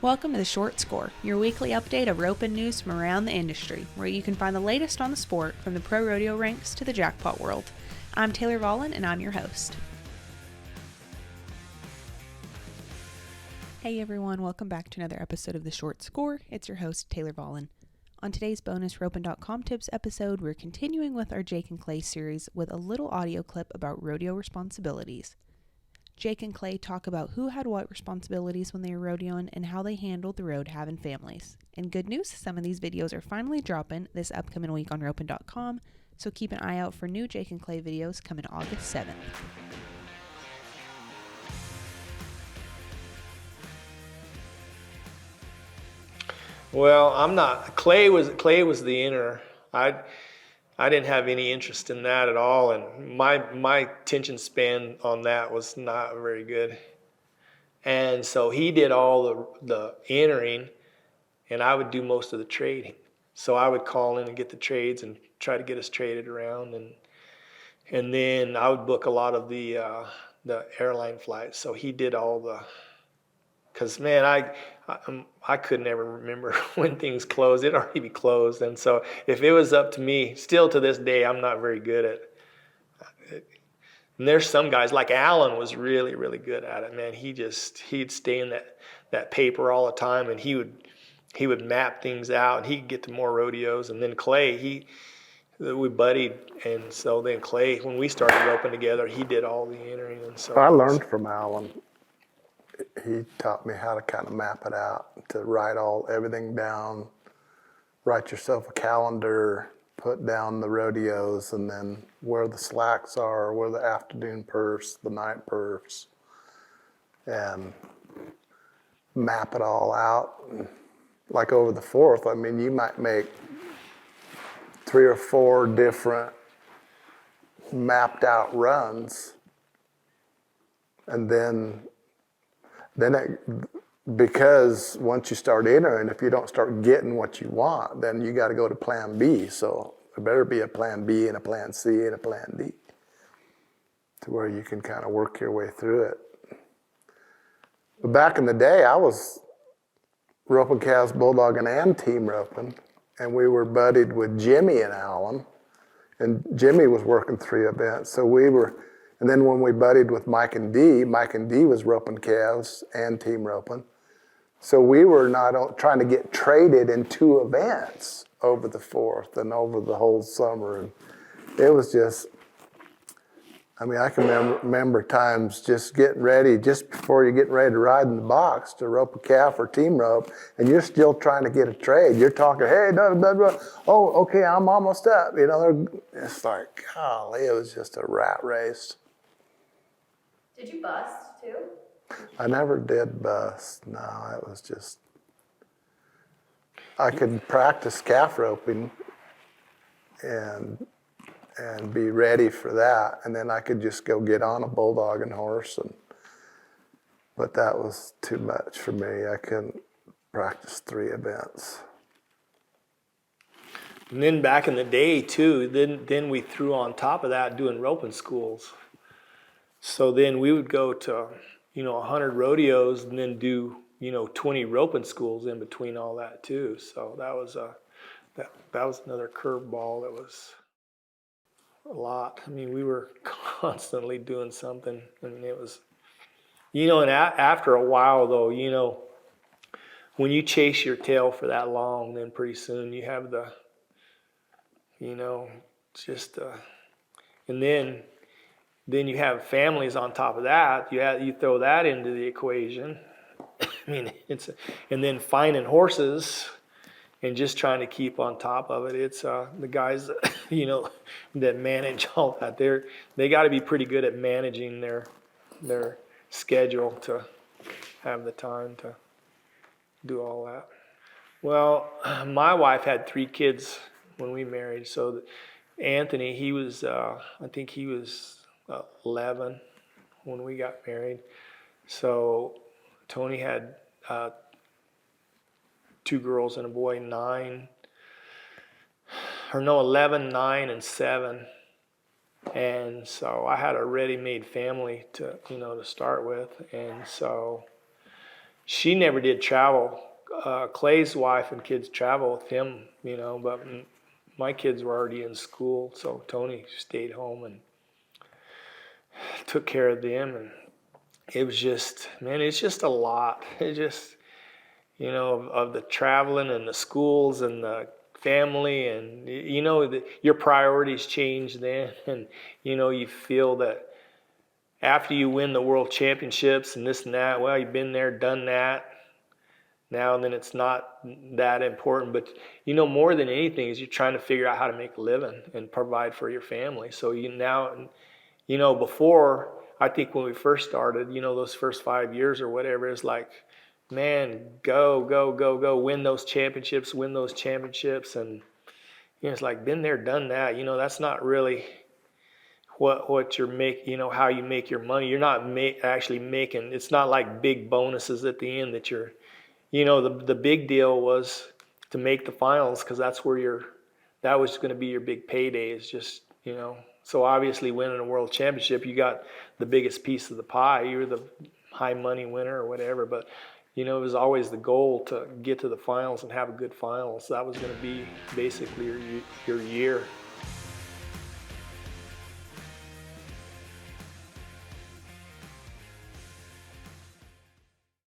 Welcome to The Short Score, your weekly update of roping news from around the industry, where you can find the latest on the sport from the pro rodeo ranks to the jackpot world. I'm Taylor Vollen, and I'm your host. Hey everyone, welcome back to another episode of The Short Score. It's your host, Taylor Vollen. On today's bonus Ropin.com tips episode, we're continuing with our Jake and Clay series with a little audio clip about rodeo responsibilities. Jake and Clay talk about who had what responsibilities when they were rodeoing and how they handled the road having families. And good news, some of these videos are finally dropping this upcoming week on Ropin.com, so keep an eye out for new Jake and Clay videos coming August 7th. Well, I'm not. Clay was the inner. I didn't have any interest in that at all, and my attention span on that was not very good. And so he did all the entering, and I would do most of the trading. So I would call in and get the trades and try to get us traded around, and then I would book a lot of the airline flights. So he did all the. Because, man, I could never remember when things closed. It'd already be closed. And so if it was up to me, still to this day, I'm not very good at it. And there's some guys, like Alan was really, really good at it, man. He'd stay in that paper all the time, and he would map things out, and he'd get to more rodeos. And then Clay, we buddied, and so then Clay, when we started roping together, he did all the entering. And so I learned from Alan. He taught me how to kind of map it out, to write everything down, write yourself a calendar, put down the rodeos, and then where the slacks are, where the afternoon perfs, the night perfs, and map it all out. Like over the 4th, I mean, you might make 3 or 4 different mapped out runs, and then because once you start entering, if you don't start getting what you want, then you got to go to plan B. So there better be a plan B and a plan C and a plan D to where you can kind of work your way through it. But back in the day, I was roping calves, bulldogging, and team roping, and we were buddied with Jimmy and Alan, and Jimmy was working 3 events, so we were. And then when we buddied with Mike and D was roping calves and team roping. So we were not trying to get traded in 2 events over the 4th and over the whole summer. And it was just, I mean, I can remember times just getting ready, just before you're getting ready to ride in the box to rope a calf or team rope, and you're still trying to get a trade. You're talking, hey, blah, blah, blah. Oh, okay, I'm almost up. You know, it's like, golly, it was just a rat race. Did you bust too? I never did bust. No, it was just, I could practice calf roping and be ready for that, and then I could just go get on a bulldogging horse, but that was too much for me. I couldn't practice 3 events. And then back in the day too, then we threw on top of that doing roping schools. So then we would go to, 100 rodeos and then do, 20 roping schools in between all that too. So that was that was another curveball. That was a lot. I mean, we were constantly doing something. I mean, it was, and after a while though, when you chase your tail for that long, then pretty soon you have the, and then you have families on top of that. You throw that into the equation. I mean, and then finding horses and just trying to keep on top of it. It's the guys that, that manage all that. They got to be pretty good at managing their schedule to have the time to do all that. Well, my wife had 3 kids when we married. So Anthony, he was, I think he was 11 when we got married. So Tony had 2 girls and a boy, 11, 9, and 7. And so I had a ready-made family to start with. And so she never did travel. Clay's wife and kids travel with him, but my kids were already in school, so Tony stayed home and took care of them. And it was just, man, it's just a lot. It just, of the traveling and the schools and the family, and your priorities change then, and you feel that after you win the world championships and this and that, well, you've been there, done that. Now and then it's not that important, but more than anything is you're trying to figure out how to make a living and provide for your family. So before, I think when we first started, those first 5 years or whatever, is like, man, go, go, go, go, win those championships. And it's like, been there, done that. That's not really what you're how you make your money. You're not actually making, it's not like big bonuses at the end that you're, the big deal was to make the finals, because that's where that was going to be your big payday, is just, so obviously winning a world championship, you got the biggest piece of the pie. You were the high money winner or whatever, but it was always the goal to get to the finals and have a good finals. That was going to be basically your year.